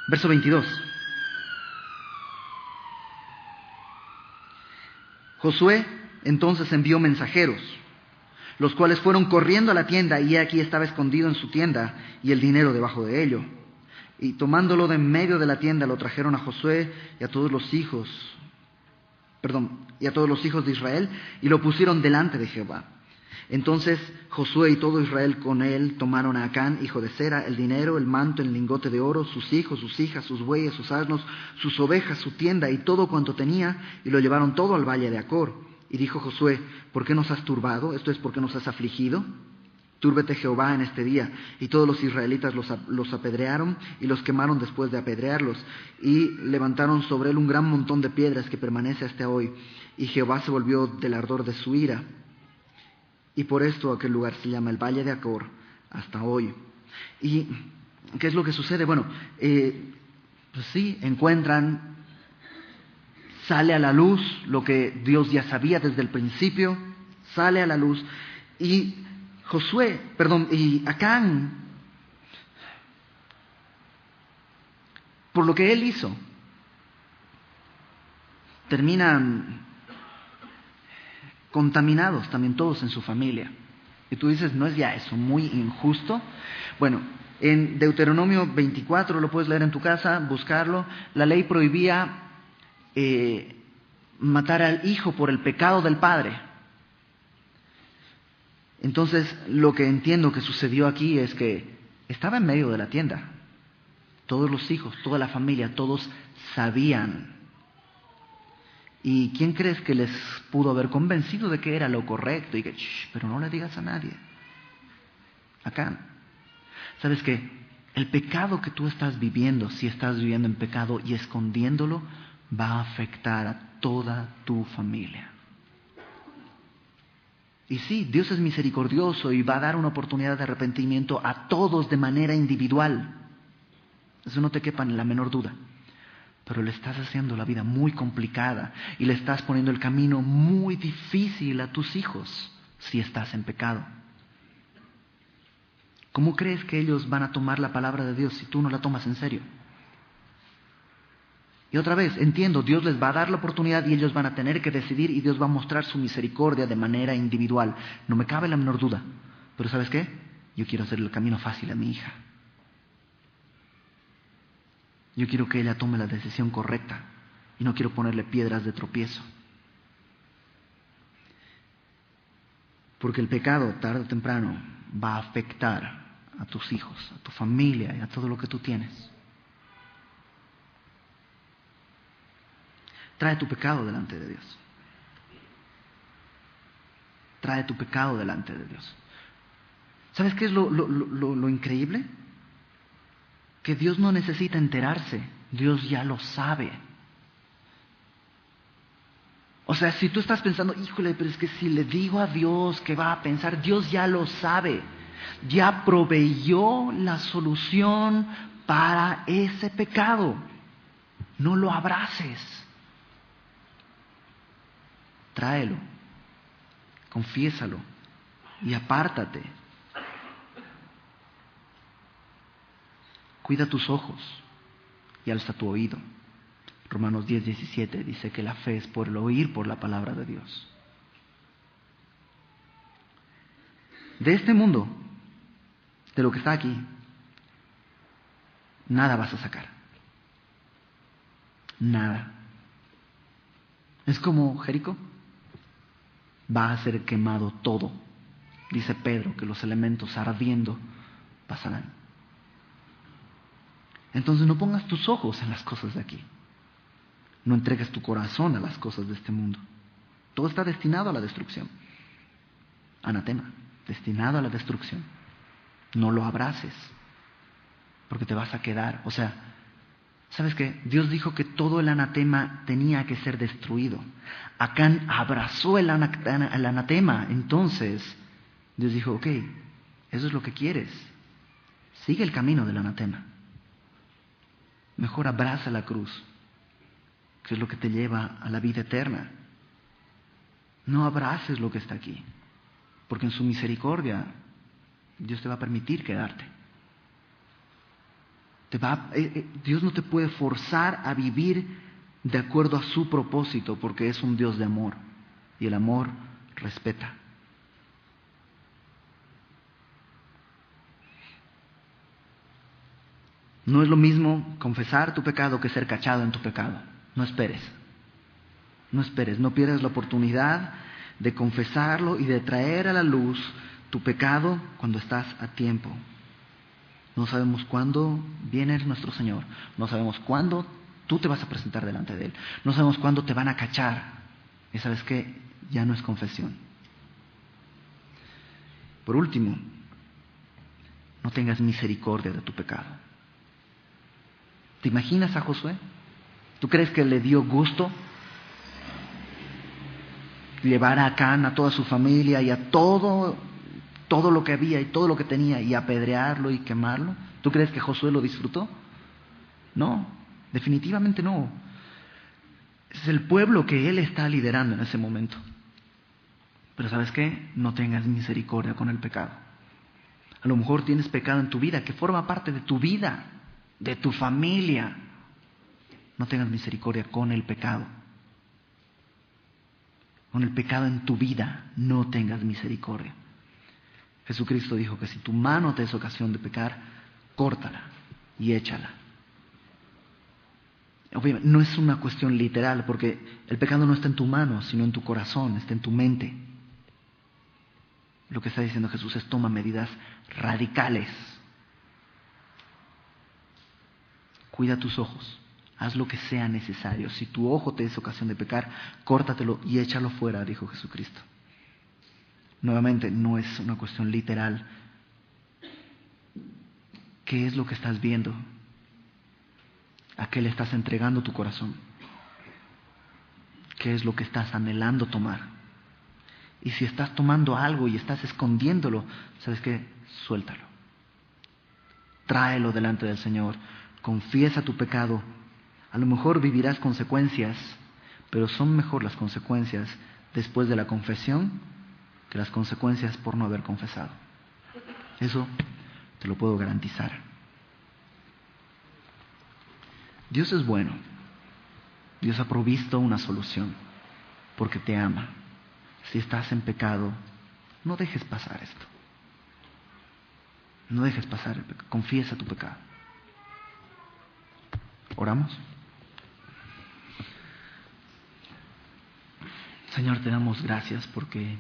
Verso 22. Josué entonces envió mensajeros, los cuales fueron corriendo a la tienda, y aquí estaba escondido en su tienda y el dinero debajo de ello. Y tomándolo de en medio de la tienda, lo trajeron a Josué y a todos los hijos de Israel, y lo pusieron delante de Jehová. Entonces Josué y todo Israel con él tomaron a Acán, hijo de Zera, el dinero, el manto, el lingote de oro, sus hijos, sus hijas, sus bueyes, sus asnos, sus ovejas, su tienda y todo cuanto tenía, y lo llevaron todo al valle de Acor. Y dijo Josué, ¿por qué nos has turbado? Esto es, ¿por qué nos has afligido? Túrbete Jehová en este día. Y todos los israelitas los apedrearon y los quemaron después de apedrearlos. Y levantaron sobre él un gran montón de piedras que permanece hasta hoy. Y Jehová se volvió del ardor de su ira. Y por esto aquel lugar se llama el Valle de Acor hasta hoy. ¿Y qué es lo que sucede? Bueno, pues sí, sale a la luz lo que Dios ya sabía desde el principio, sale a la luz. Y y Acán, por lo que él hizo, terminan contaminados también todos en su familia. Y tú dices, ¿no es ya eso muy injusto? Bueno, en Deuteronomio 24, lo puedes leer en tu casa, buscarlo, la ley prohibía matar al hijo por el pecado del padre. Entonces, lo que entiendo que sucedió aquí es que estaba en medio de la tienda. Todos los hijos, toda la familia, todos sabían. ¿Y quién crees que les pudo haber convencido de que era lo correcto? Y que, pero no le digas a nadie. Acá. ¿Sabes qué? El pecado que tú estás viviendo, si estás viviendo en pecado y escondiéndolo, va a afectar a toda tu familia. Y sí, Dios es misericordioso y va a dar una oportunidad de arrepentimiento a todos de manera individual. Eso no te quepa en la menor duda. Pero le estás haciendo la vida muy complicada y le estás poniendo el camino muy difícil a tus hijos si estás en pecado. ¿Cómo crees que ellos van a tomar la palabra de Dios si tú no la tomas en serio? Y otra vez, entiendo, Dios les va a dar la oportunidad y ellos van a tener que decidir y Dios va a mostrar su misericordia de manera individual. No me cabe la menor duda. Pero ¿sabes qué? Yo quiero hacer el camino fácil a mi hija. Yo quiero que ella tome la decisión correcta y no quiero ponerle piedras de tropiezo. Porque el pecado, tarde o temprano, va a afectar a tus hijos, a tu familia y a todo lo que tú tienes. Trae tu pecado delante de Dios. Trae tu pecado delante de Dios. ¿Sabes qué es lo increíble? Que Dios no necesita enterarse. Dios ya lo sabe. O sea, si tú estás pensando, híjole, pero es que si le digo a Dios qué va a pensar, Dios ya lo sabe. Ya proveyó la solución para ese pecado. No lo abraces. Tráelo, confiésalo y apártate. Cuida tus ojos y alza tu oído. Romanos 10:17 dice que la fe es por el oír por la palabra de Dios. De este mundo, de lo que está aquí, nada vas a sacar. Nada. Es como Jericó. Va a ser quemado todo. Dice Pedro que los elementos ardiendo pasarán. Entonces no pongas tus ojos en las cosas de aquí. No entregues tu corazón a las cosas de este mundo. Todo está destinado a la destrucción. Anatema, destinado a la destrucción. No lo abraces, porque te vas a quedar. O sea, ¿sabes qué? Dios dijo que todo el anatema tenía que ser destruido. Acán abrazó el anatema. Entonces, Dios dijo, ok, eso es lo que quieres. Sigue el camino del anatema. Mejor abraza la cruz, que es lo que te lleva a la vida eterna. No abraces lo que está aquí, porque en su misericordia Dios te va a permitir quedarte. Dios no te puede forzar a vivir de acuerdo a su propósito, porque es un Dios de amor y el amor respeta. No es lo mismo confesar tu pecado que ser cachado en tu pecado. No esperes. No esperes, no pierdas la oportunidad de confesarlo y de traer a la luz tu pecado cuando estás a tiempo. No sabemos cuándo viene nuestro Señor. No sabemos cuándo tú te vas a presentar delante de Él. No sabemos cuándo te van a cachar. Y sabes que ya no es confesión. Por último, no tengas misericordia de tu pecado. ¿Te imaginas a Josué? ¿Tú crees que le dio gusto llevar a Acán, a toda su familia y a todo lo que había y todo lo que tenía y apedrearlo y quemarlo? ¿Tú crees que Josué lo disfrutó? No, definitivamente no. Es el pueblo que él está liderando en ese momento. Pero ¿sabes qué? No tengas misericordia con el pecado. A lo mejor tienes pecado en tu vida que forma parte de tu vida, de tu familia. No tengas misericordia con el pecado. Con el pecado en tu vida, no tengas misericordia. Jesucristo dijo que si tu mano te es ocasión de pecar, córtala y échala. Obviamente, no es una cuestión literal, porque el pecado no está en tu mano, sino en tu corazón, está en tu mente. Lo que está diciendo Jesús es: toma medidas radicales. Cuida tus ojos, haz lo que sea necesario. Si tu ojo te es ocasión de pecar, córtatelo y échalo fuera, dijo Jesucristo. Nuevamente, no es una cuestión literal. ¿Qué es lo que estás viendo? ¿A qué le estás entregando tu corazón? ¿Qué es lo que estás anhelando tomar? Y si estás tomando algo y estás escondiéndolo, ¿sabes qué? Suéltalo. Tráelo delante del Señor. Confiesa tu pecado. A lo mejor vivirás consecuencias, pero son mejor las consecuencias después de la confesión que las consecuencias por no haber confesado. Eso te lo puedo garantizar. Dios es bueno. Dios ha provisto una solución porque te ama. Si estás en pecado, no dejes pasar esto. No dejes pasar el pecado. Confiesa tu pecado. ¿Oramos? Señor, te damos gracias porque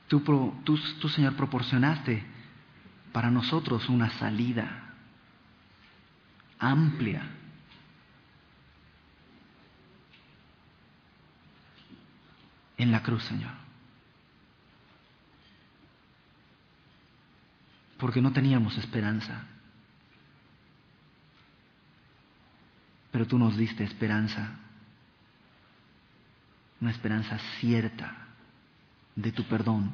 tú, Señor, proporcionaste para nosotros una salida amplia. En la cruz, Señor. Porque no teníamos esperanza. Pero tú nos diste esperanza. Una esperanza cierta de tu perdón.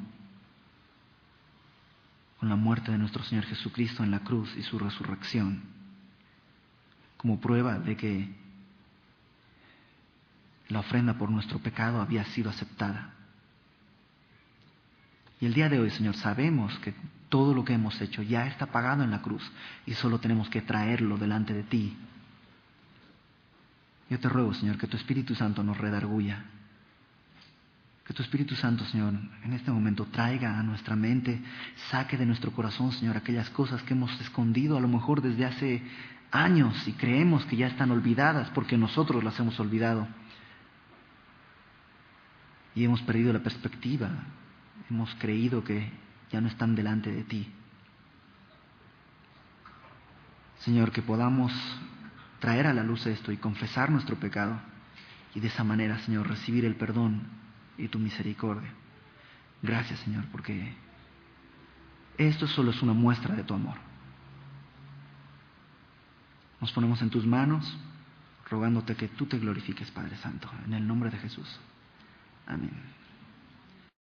Con la muerte de nuestro Señor Jesucristo en la cruz y su resurrección. Como prueba de que la ofrenda por nuestro pecado había sido aceptada. Y el día de hoy, Señor, sabemos que todo lo que hemos hecho ya está pagado en la cruz y solo tenemos que traerlo delante de ti. Yo te ruego, Señor, que tu Espíritu Santo nos redarguya. Que tu Espíritu Santo, Señor, en este momento traiga a nuestra mente, saque de nuestro corazón, Señor, aquellas cosas que hemos escondido a lo mejor desde hace años y creemos que ya están olvidadas porque nosotros las hemos olvidado. Y hemos perdido la perspectiva, hemos creído que ya no están delante de ti. Señor, que podamos traer a la luz esto y confesar nuestro pecado y de esa manera, Señor, recibir el perdón y tu misericordia. Gracias, Señor, porque esto solo es una muestra de tu amor. Nos ponemos en tus manos, rogándote que tú te glorifiques, Padre Santo, en el nombre de Jesús. Amén.